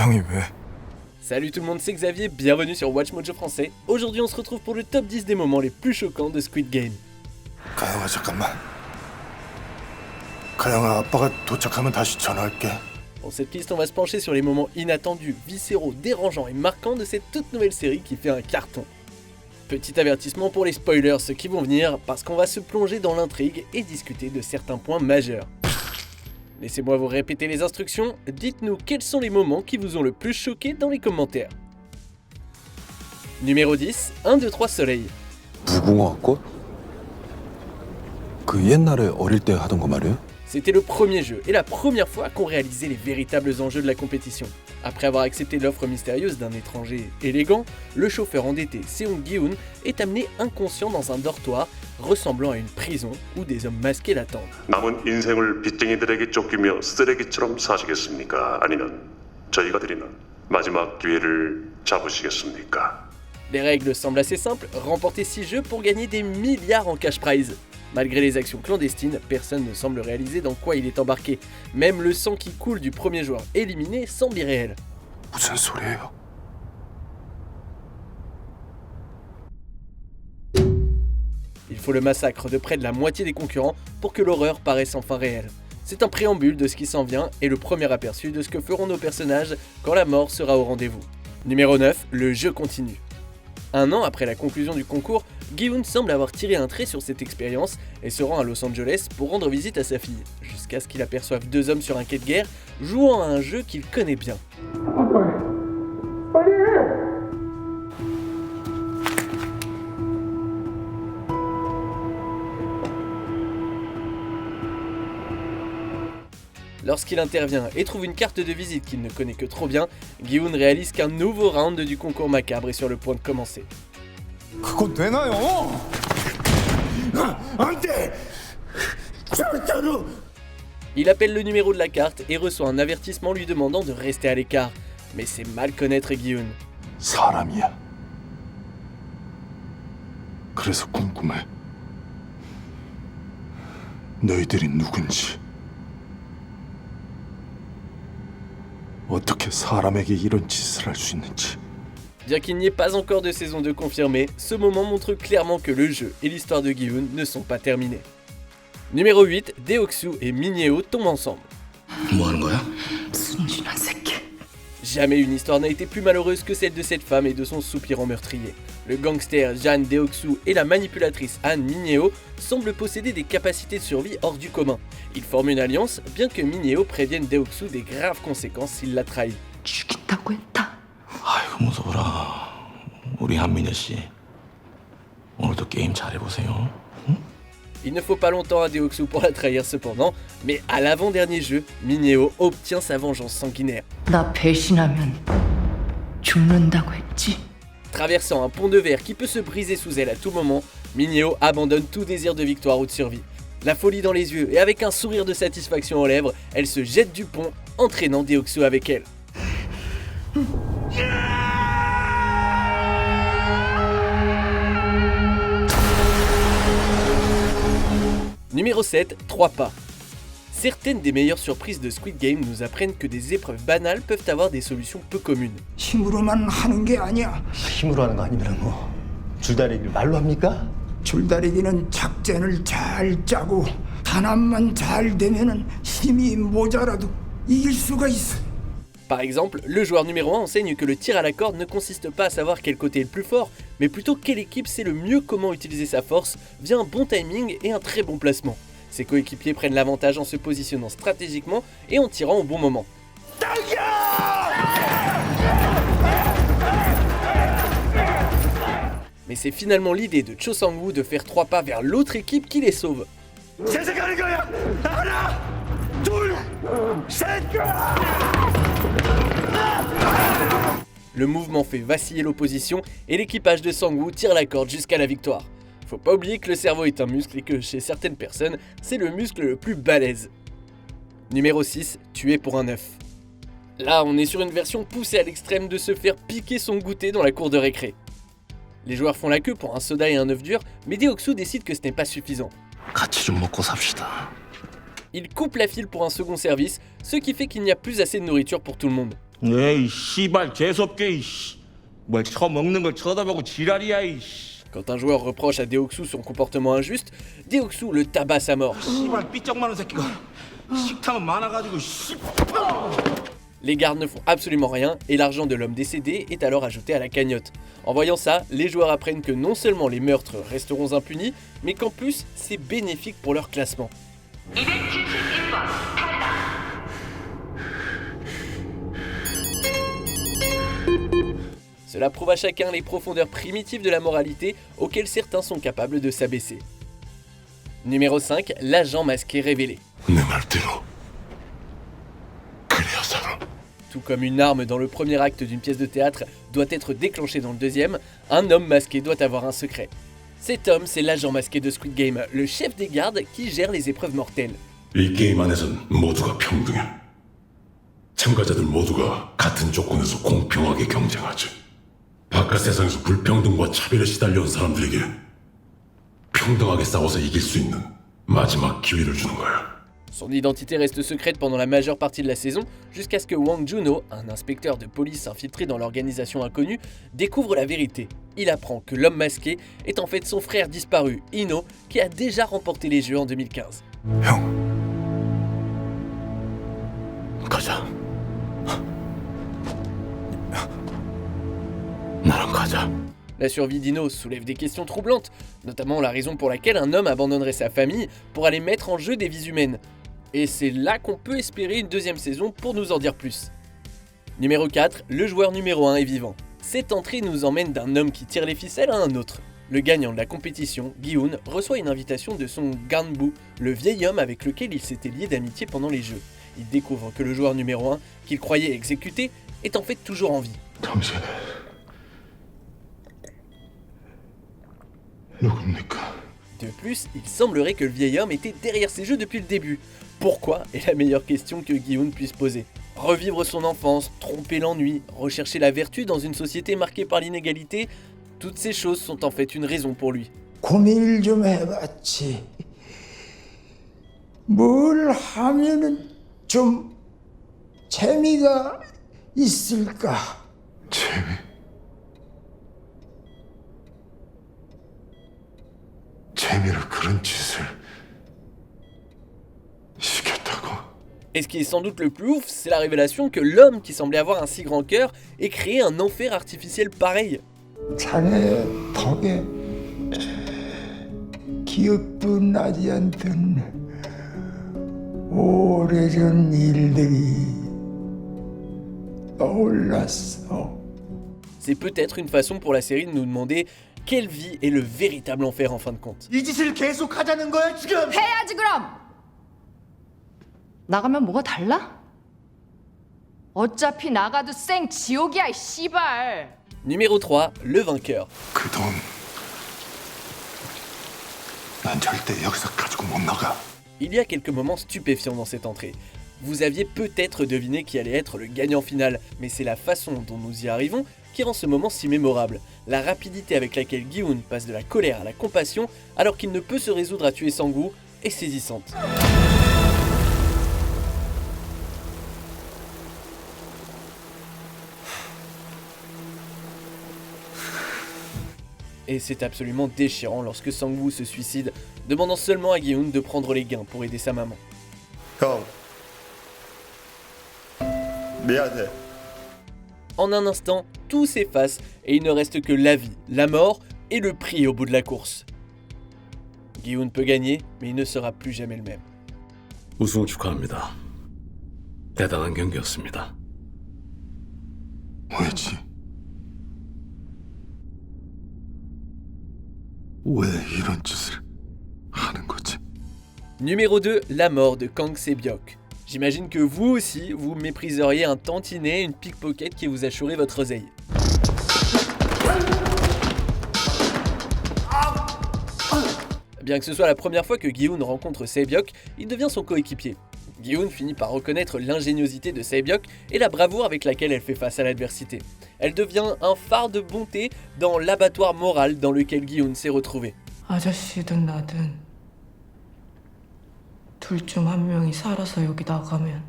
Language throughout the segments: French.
형이 왜? Salut tout le monde, c'est Xavier, bienvenue sur Watch Mojo français. Aujourd'hui on se retrouve pour le top 10 des moments les plus choquants de Squid Game. 가영아 잠깐만. 가영아 아빠가 도착하면 다시 전화할게. Dans cette liste on va se pencher sur les moments inattendus, viscéraux, dérangeants et marquants de cette toute nouvelle série qui fait un carton. Petit avertissement pour les spoilers, ceux qui vont venir, parce qu'on va se plonger dans l'intrigue et discuter de certains points majeurs. Laissez-moi vous répéter les instructions, dites-nous quels sont les moments qui vous ont le plus choqué dans les commentaires. Numéro 10, 1, 2, 3 soleil. 무궁화꽃? 그 옛날에 어릴 때 하던 거 말이야? C'était le premier jeu et la première fois qu'on réalisait les véritables enjeux de la compétition. Après avoir accepté l'offre mystérieuse d'un étranger élégant, le chauffeur endetté Seung Gi-hoon est amené inconscient dans un dortoir ressemblant à une prison où des hommes masqués l'attendent. 남은 인생을 빚쟁이들에게 쫓기며 쓰레기처럼 사시겠습니까? 아니면 저희가 드리는 마지막 기회를 잡으시겠습니까? Les règles semblent assez simples, remporter 6 jeux pour gagner des milliards en cash prize. Malgré les actions clandestines, personne ne semble réaliser dans quoi il est embarqué. Même le sang qui coule du premier joueur éliminé semble irréel. 무슨 소리예요? Il faut le massacre de près de la moitié des concurrents pour que l'horreur paraisse enfin réelle. C'est un préambule de ce qui s'en vient et le premier aperçu de ce que feront nos personnages quand la mort sera au rendez-vous. Numéro 9, le jeu continue. Un an après la conclusion du concours, Gi-hoon semble avoir tiré un trait sur cette expérience et se rend à Los Angeles pour rendre visite à sa fille, jusqu'à ce qu'il aperçoive deux hommes sur un quai de guerre jouant à un jeu qu'il connaît bien. Lorsqu'il intervient et trouve une carte de visite qu'il ne connaît que trop bien, Gi-hoon réalise qu'un nouveau round du concours macabre est sur le point de commencer. 그건 되나요? 안 돼! 절대로! Il appelle le numéro de la carte et reçoit un avertissement lui demandant de rester à l'écart. Mais c'est mal connaître Gi-hoon. 사람이야. 그래서 궁금해. 너희들이 누군지. 어떻게 사람에게 이런 짓을 할 수 있는지. Bien qu'il n'y ait pas encore de saison 2 confirmée, ce moment montre clairement que le jeu et l'histoire de Gi-hoon ne sont pas terminés. Numéro 8, Deok-soo et Min-hye-oh tombent ensemble. 뭐 하는 거야? 순진한 새끼. Jamais une histoire n'a été plus malheureuse que celle de cette femme et de son soupirant meurtrier. Le gangster Jan Deok-soo et la manipulatrice Han Min-hye-oh semblent posséder des capacités de survie hors du commun. Ils forment une alliance, bien que Min-hye-oh prévienne Deok-soo des graves conséquences s'il la trahit. 죽인다고 했다. 아이고 무서워라. 우리 한민혜 씨 오늘도 게임 잘해보세요. Il ne faut pas longtemps à Deok-soo pour la trahir cependant, mais à l'avant-dernier jeu, Min-hye-oh obtient sa vengeance sanguinaire. 나 배신하면 죽는다고 했지. Traversant un pont de verre qui peut se briser sous elle à tout moment, Min-hye-oh abandonne tout désir de victoire ou de survie. La folie dans les yeux et avec un sourire de satisfaction aux lèvres, elle se jette du pont, entraînant Deok-soo avec elle. Numéro 7, 3 pas. Certaines des meilleures surprises de Squid Game nous apprennent que des épreuves banales peuvent avoir des solutions peu communes. 힘으로만 하는 게 아니야. 힘으로 하는 거 아니면 뭐 줄다리기를 말로 합니까? 줄다리기는 작전을 잘 짜고 단합만 잘 되면은 힘이 모자라도 이길 수가 있어. Par exemple, le joueur numéro 1 enseigne que le tir à la corde ne consiste pas à savoir quel côté est le plus fort, mais plutôt quelle équipe sait le mieux comment utiliser sa force via un bon timing et un très bon placement. Ses coéquipiers prennent l'avantage en se positionnant stratégiquement et en tirant au bon moment. Mais c'est finalement l'idée de Cho Sang-woo de faire 3 pas vers l'autre équipe qui les sauve. Le mouvement fait vaciller l'opposition et l'équipage de Sang-woo tire la corde jusqu'à la victoire. Faut pas oublier que le cerveau est un muscle et que chez certaines personnes, c'est le muscle le plus balèze. Numéro 6, tué pour un œuf. Là, on est sur une version poussée à l'extrême de se faire piquer son goûter dans la cour de récré. Les joueurs font la queue pour un soda et un œuf dur, mais Deok-soo décide que ce n'est pas suffisant. 같이 좀 먹고 삽시다. Il coupe la file pour un second service, ce qui fait qu'il n'y a plus assez de nourriture pour tout le monde. 에이 씨발 재수없게 이씨. 뭘 처먹는 걸 쳐다보고 지랄이야 이씨. Quand un joueur reproche à Deoksu son comportement injuste, Deoksu le tabasse à mort. 씨발 삐쩍 마른 새끼가 식탐은 많아가지고 씨. Les gardes ne font absolument rien et l'argent de l'homme décédé est alors ajouté à la cagnotte. En voyant ça, les joueurs apprennent que non seulement les meurtres resteront impunis, mais qu'en plus c'est bénéfique pour leur classement. Cela prouve à chacun les profondeurs primitives de la moralité auxquelles certains sont capables de s'abaisser. Numéro 5, l'agent masqué révélé. 내 말대로 그래야 살아. Tout comme une arme dans le premier acte d'une pièce de théâtre doit être déclenchée dans le deuxième, un homme masqué doit avoir un secret. Cet homme, c'est l'agent masqué de Squid Game, le chef des gardes qui gère les épreuves mortelles. 이 게임 안에선 모두가 평등해. 참가자들 모두가 같은 조건에서 공평하게 경쟁하지. 바깥 세상에서 불평등과 차별에 시달려온 사람들에게 평등하게 싸워서 이길 수 있는 마지막 기회를 주는 거야. Son identité reste secrète pendant la majeure partie de la saison, jusqu'à ce que Wang Juno, un inspecteur de police infiltré dans l'organisation inconnue, découvre la vérité. Il apprend que l'homme masqué est en fait son frère disparu, Ino, qui a déjà remporté les jeux en 2015. 형, 가자. 나랑 가자. La survie d'Ino soulève des questions troublantes, notamment la raison pour laquelle un homme abandonnerait sa famille pour aller mettre en jeu des vies humaines. Et c'est là qu'on peut espérer une deuxième saison pour nous en dire plus. Numéro 4, le joueur numéro 1 est vivant. Cette entrée nous emmène d'un homme qui tire les ficelles à un autre. Le gagnant de la compétition, Gi-hun, reçoit une invitation de son Ganbu, le vieil homme avec lequel il s'était lié d'amitié pendant les jeux. Il découvre que le joueur numéro 1, qu'il croyait exécuté, est en fait toujours en vie. 당신 누굽니까? De plus, il semblerait que le vieil homme était derrière ces jeux depuis le début. Pourquoi est la meilleure question que Gi-hun puisse poser. Revivre son enfance, tromper l'ennui, rechercher la vertu dans une société marquée par l'inégalité, toutes ces choses sont en fait une raison pour lui. 고민을 좀 해봤지. 뭘 하면은 좀 재미가 있을까? 재미로 그런 짓을 시켰다고? Et ce qui est sans doute le plus ouf, c'est la révélation que l'homme qui semblait avoir un si grand cœur ait créé un enfer artificiel pareil. 자네 덕에 기억도 나지 않던 오래전 일들이 떠올랐어. C'est peut-être une façon pour la série de nous demander quelle vie est le véritable enfer en fin de compte. 이 짓을 계속 하자는 거야 지금? 해야지 그럼! 나가면 뭐가 달라? 어차피 나가도 생 지옥이야 이 씨발! Numéro 3, le vainqueur. 그 돈, 난 절대 여기서 가지고 못 나가. Il y a quelques moments stupéfiants dans cette entrée. Vous aviez peut-être deviné qui allait être le gagnant final, mais c'est la façon dont nous y arrivons qui rend ce moment si mémorable. La rapidité avec laquelle Gi-hun passe de la colère à la compassion alors qu'il ne peut se résoudre à tuer Sang-woo est saisissante. Et c'est absolument déchirant lorsque Sang-woo se suicide, demandant seulement à Gi-hun de prendre les gains pour aider sa maman. 형 미안해. En un instant, tout s'efface et il ne reste que la vie, la mort et le prix au bout de la course. Gi-hun peut gagner, mais il ne sera plus jamais le même. 우승 축하합니다. 대단한 경기였습니다. 왜지? 왜 이런 짓을 하는 거지? Numéro 2, la mort de Kang Se-byok. J'imagine que vous aussi, vous mépriseriez un tantinet, une pickpocket qui vous a chouré votre oseille. Bien que ce soit la première fois que Gi-hun rencontre Se-byok, il devient son coéquipier. Gi-hun finit par reconnaître l'ingéniosité de Se-byok et la bravoure avec laquelle elle fait face à l'adversité. Elle devient un phare de bonté dans l'abattoir moral dans lequel Gi-hun s'est retrouvé. 아저씨든 나든 둘 중 한 명이 살아서 여기 나가면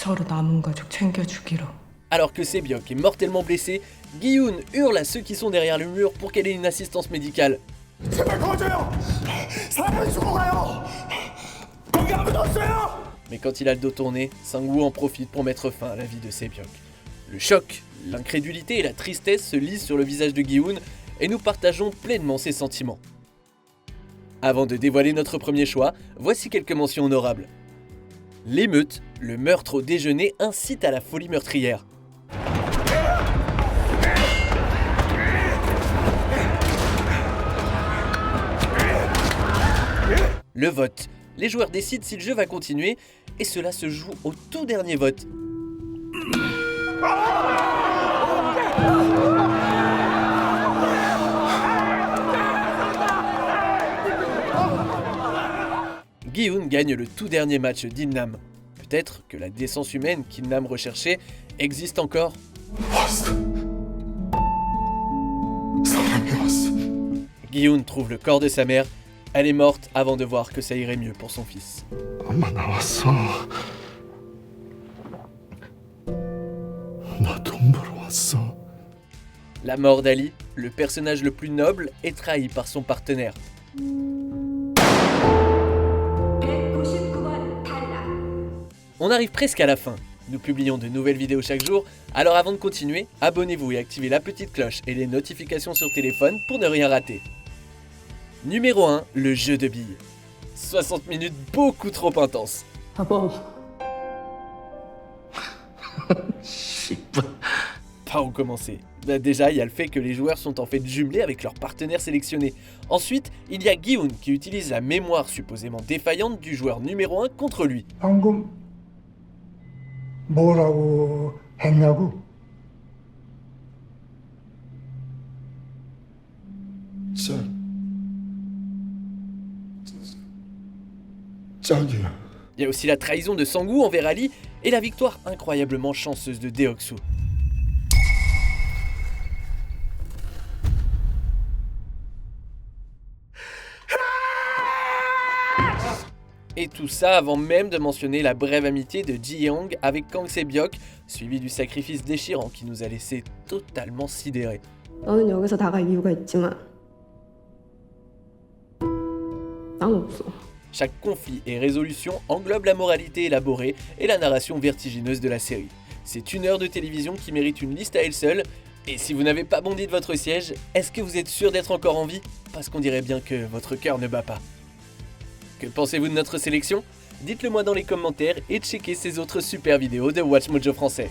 서로 남은 가족 챙겨주기로. Alors que Sebiok est mortellement blessé, Gi-hoon hurle à ceux qui sont derrière le mur pour qu'elle ait une assistance médicale. Mais quand il a le dos tourné, Sang-woo en profite pour mettre fin à la vie de Sebiok. Le choc, l'incrédulité et la tristesse se lisent sur le visage de Gi-hoon et nous partageons pleinement ses sentiments. Avant de dévoiler notre premier choix, voici quelques mentions honorables. L'émeute, le meurtre au déjeuner incite à la folie meurtrière. Le vote. Les joueurs décident si le jeu va continuer et cela se joue au tout dernier vote. Gi-hoon gagne le tout dernier match d'In-nam. Peut-être que la décence humaine qu'In-nam recherchait existe encore. Gi-hoon trouve le corps de sa mère. Elle est morte avant de voir que ça irait mieux pour son fils. 엄마 나왔어. 나 돈 벌어 왔어. La mort d'Ali, le personnage le plus noble, est trahi par son partenaire. On arrive presque à la fin. Nous publions de nouvelles vidéos chaque jour, alors avant de continuer, abonnez-vous et activez la petite cloche et les notifications sur téléphone pour ne rien rater. Numéro 1, le jeu de billes. 60 minutes beaucoup trop intenses. Par où commencer ? Déjà, il y a le fait que les joueurs sont en fait jumelés avec leurs partenaires sélectionnés. Ensuite, il y a Gi-hoon qui utilise la mémoire supposément défaillante du joueur numéro 1 contre lui. 방금 뭐라고 했냐고? 짝이야. Il y a aussi la trahison de Sang-woo envers Ali et la victoire incroyablement chanceuse de Deok-soo. Et tout ça avant même de mentionner la brève amitié de Ji-young avec Kang Se-byok, suivi du sacrifice déchirant qui nous a laissé totalement sidérés. 너는 여기서 나갈 이유가 있지만 난 없어. Chaque conflit et résolution englobe la moralité élaborée et la narration vertigineuse de la série. C'est une heure de télévision qui mérite une liste à elle seule. Et si vous n'avez pas bondi de votre siège, est-ce que vous êtes sûr d'être encore en vie ? Parce qu'on dirait bien que votre cœur ne bat pas. Que pensez-vous de notre sélection ? Dites-le moi dans les commentaires et checkez ces autres super vidéos de Watch Mojo français.